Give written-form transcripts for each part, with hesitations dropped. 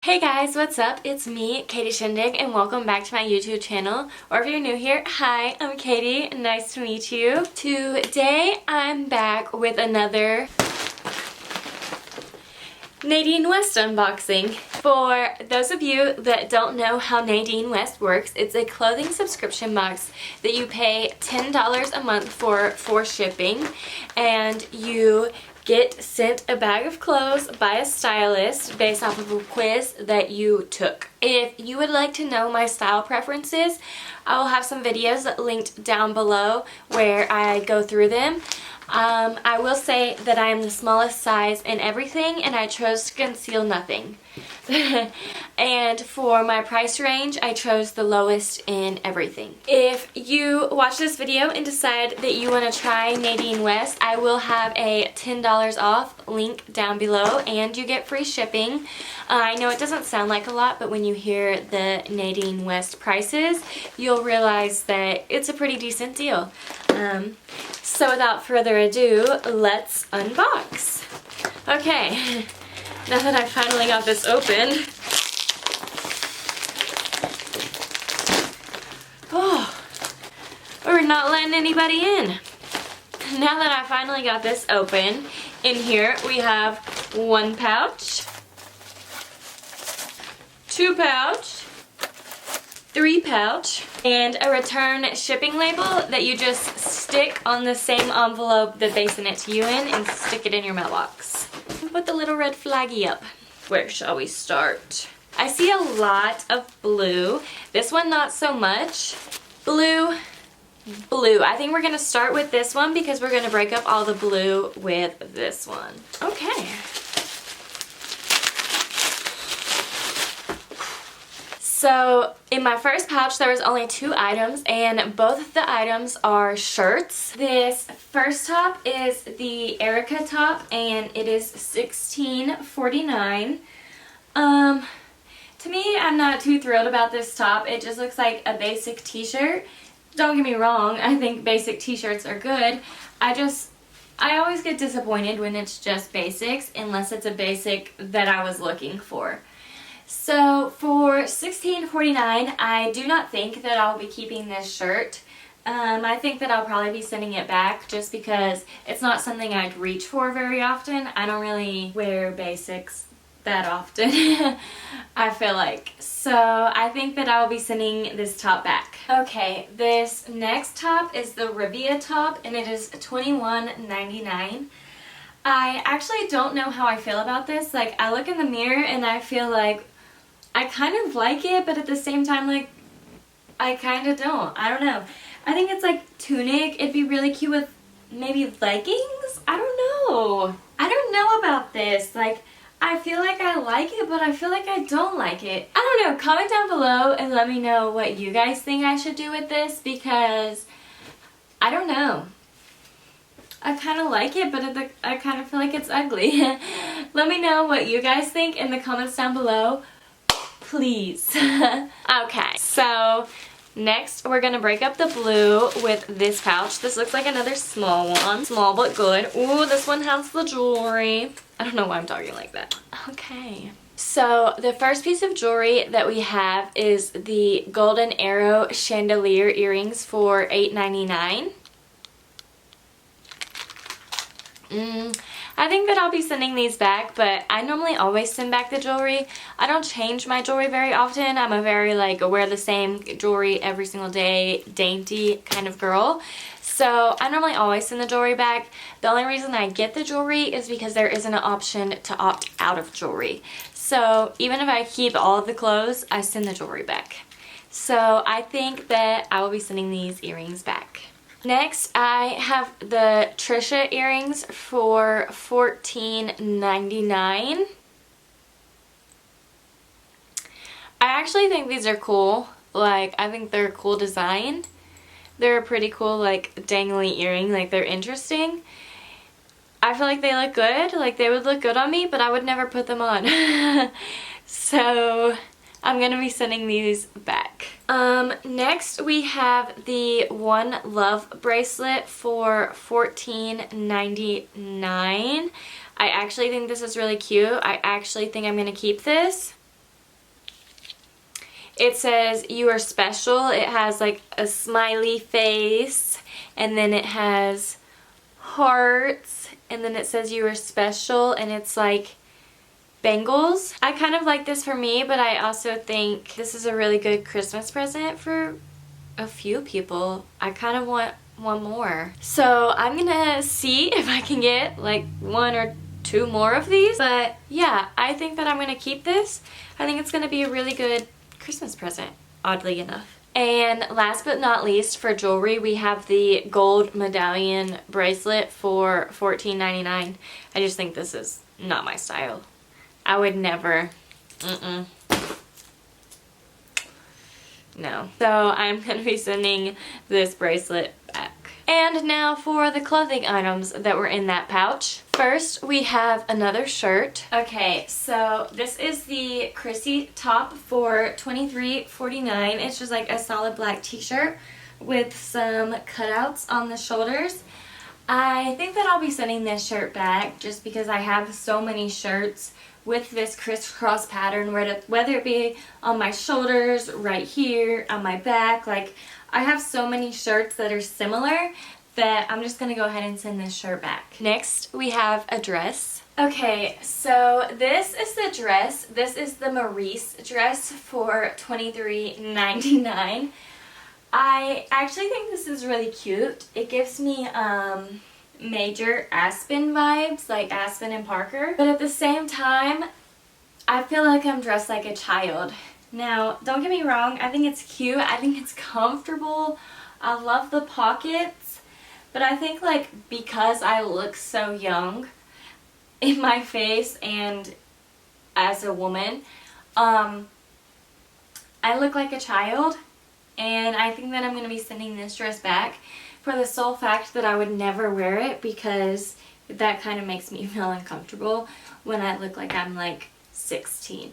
Hey guys, what's up? It's me, Katie Shindig, and welcome back to my YouTube channel. Or if you're new here, hi, I'm Katie. Nice to meet you. Today, I'm back with another Nadine West unboxing. For those of you that don't know how Nadine West works, it's a clothing subscription box that you pay $10 a month for shipping, and you get sent a bag of clothes by a stylist based off of a quiz that you took. If you would like to know my style preferences, I will have some videos linked down below where I go through them. I will say that I am the smallest size in everything, and I chose to conceal nothing. And for my price range, I chose the lowest in everything. If you watch this video and decide that you want to try Nadine West, I will have a $10 off link down below, and you get free shipping. I know it doesn't sound like a lot, but when you hear the Nadine West prices, you'll realize that it's a pretty decent deal. So without further ado, let's unbox. Okay, now that I finally got this open. Oh, we're not letting anybody in. Now that I finally got this open, in here we have one pouch, two pouch, three pouch, and a return shipping label that you just stick on the same envelope that they sent it to you in and stick it in your mailbox. Put the little red flaggy up. Where shall we start? I see a lot of blue. This one not so much. Blue. I think we're going to start with this one because we're going to break up all the blue with this one. Okay. So in my first pouch there was only two items, and both of the items are shirts. This first top is the Erica top, and it is $16.49. To me, I'm not too thrilled about this top. It just looks like a basic t-shirt. Don't get me wrong, I think basic t-shirts are good. I always get disappointed when it's just basics, unless it's a basic that I was looking for. So for $16.49, I do not think that I'll be keeping this shirt. I think that I'll probably be sending it back just because it's not something I'd reach for very often. I don't really wear basics that often, I feel like. So I think that I will be sending this top back. Okay, this next top is the Rivia top, and it is $21.99. I actually don't know how I feel about this. Like, I look in the mirror and I feel like I kind of like it, but at the same time, like, I kind of don't. I don't know. I think it's like tunic. It'd be really cute with maybe leggings? I don't know. I don't know about this. Like, I feel like I like it, but I feel like I don't like it. I don't know. Comment down below and let me know what you guys think I should do with this, because I don't know. I kind of like it, but I kind of feel like it's ugly. Let me know what you guys think in the comments down below, please. Okay, so next we're going to break up the blue with this pouch. This looks like another small one. Small but good. Ooh, this one has the jewelry. I don't know why I'm talking like that. Okay. So the first piece of jewelry that we have is the Golden Arrow chandelier earrings for $8.99. I think that I'll be sending these back, but I normally always send back the jewelry. I don't change my jewelry very often. I'm a very, like, wear the same jewelry every single day, dainty kind of girl. So I normally always send the jewelry back. The only reason I get the jewelry is because there isn't an option to opt out of jewelry. So even if I keep all of the clothes, I send the jewelry back. So I think that I will be sending these earrings back. Next, I have the Trisha earrings for $14.99. I actually think these are cool. Like, I think they're a cool design. They're a pretty cool, like, dangly earring. Like, they're interesting. I feel like they look good. Like, they would look good on me, but I would never put them on. So I'm going to be sending these back. Next we have the One Love bracelet for $14.99. I actually think this is really cute. I actually think I'm going to keep this. it says you are special. It has like a smiley face, and then it has hearts, and then it says you are special, and it's like bangles. I kind of like this for me, but I also think this is a really good Christmas present for a few people. I kind of want one more. So I'm gonna see if I can get like 1 or 2 more of these. But yeah, I think that I'm gonna keep this. I think it's gonna be a really good Christmas present, oddly enough. And last but not least, for jewelry, we have the gold medallion bracelet for $14.99. I just think this is not my style. I would never. No. So I'm going to be sending this bracelet back. And now for the clothing items that were in that pouch. First, we have another shirt. Okay, so this is the Chrissy top for $23.49. It's just like a solid black t-shirt with some cutouts on the shoulders. I think that I'll be sending this shirt back just because I have so many shirts with this crisscross pattern, whether it be on my shoulders, right here, on my back. Like, I have so many shirts that are similar that I'm just going to go ahead and send this shirt back. Next, we have a dress. Okay, so this is the dress. This is the Maurice dress for $23.99. I actually think this is really cute. It gives me major Aspen vibes, like Aspen and Parker. But at the same time, I feel like I'm dressed like a child. Now, don't get me wrong, I think it's cute. I think it's comfortable. I love the pockets. But I think like because I look so young in my face and as a woman, I look like a child. And I think that I'm going to be sending this dress back for the sole fact that I would never wear it because that kind of makes me feel uncomfortable when I look like I'm like 16.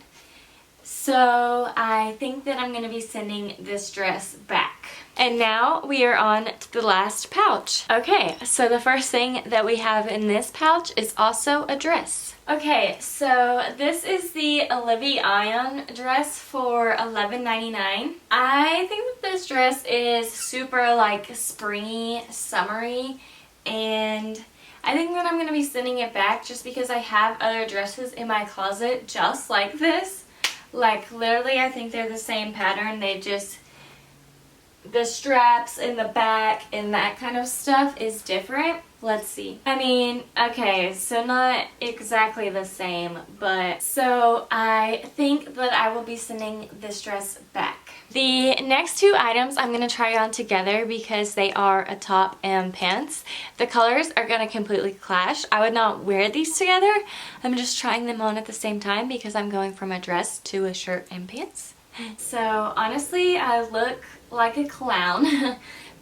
So I think that I'm going to be sending this dress back. And now we are on to the last pouch. Okay, so the first thing that we have in this pouch is also a dress. Okay, so this is the Olivia Ion dress for $11.99. I think that this dress is super like springy, summery, and I think that I'm going to be sending it back just because I have other dresses in my closet just like this. Like literally I think they're the same pattern, they just, the straps in the back and that kind of stuff is different. Let's see. I mean, okay, so not exactly the same, but so I think that I will be sending this dress back. The next 2 items I'm going to try on together because they are a top and pants. The colors are going to completely clash. I would not wear these together. I'm just trying them on at the same time because I'm going from a dress to a shirt and pants. So honestly, I look like a clown.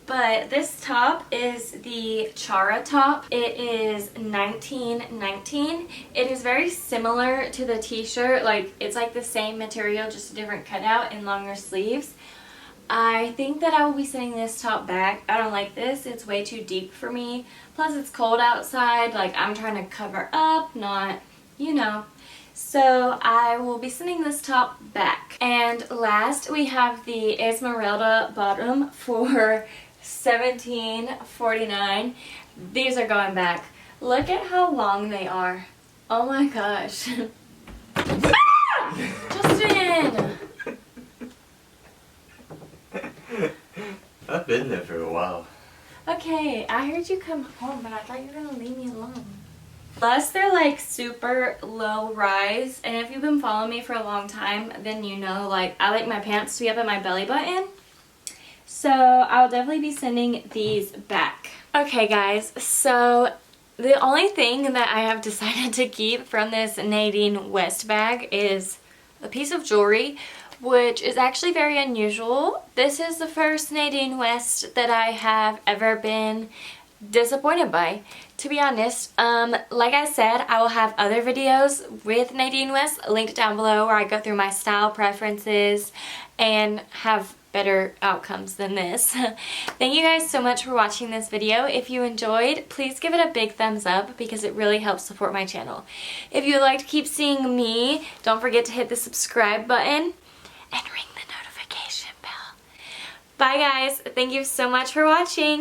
But this top is the Chara top. It is $19.19. It is very similar to the t-shirt. Like, it's like the same material, just a different cutout and longer sleeves. I think that I will be sending this top back. I don't like this. It's way too deep for me. Plus, it's cold outside. Like, I'm trying to cover up, not, you know. So I will be sending this top back. And last, we have the Esmeralda bottom for $17.49. These are going back. Look at how long they are. Oh my gosh. Justin! I've been there for a while. Okay, I heard you come home, but I thought you were gonna leave me alone. Plus, they're like super low rise, and if you've been following me for a long time, then you know, like, I like my pants to be up at my belly button. So I'll definitely be sending these back. Okay guys, so the only thing that I have decided to keep from this Nadine West bag is a piece of jewelry, which is actually very unusual. This is the first Nadine West that I have ever been disappointed by, to be honest. Like I said, I will have other videos with Nadine West linked down below where I go through my style preferences and have better outcomes than this. Thank you guys so much for watching this video. If you enjoyed, please give it a big thumbs up because it really helps support my channel. If you would like to keep seeing me, don't forget to hit the subscribe button and ring the notification Bye guys. Thank you so much for watching.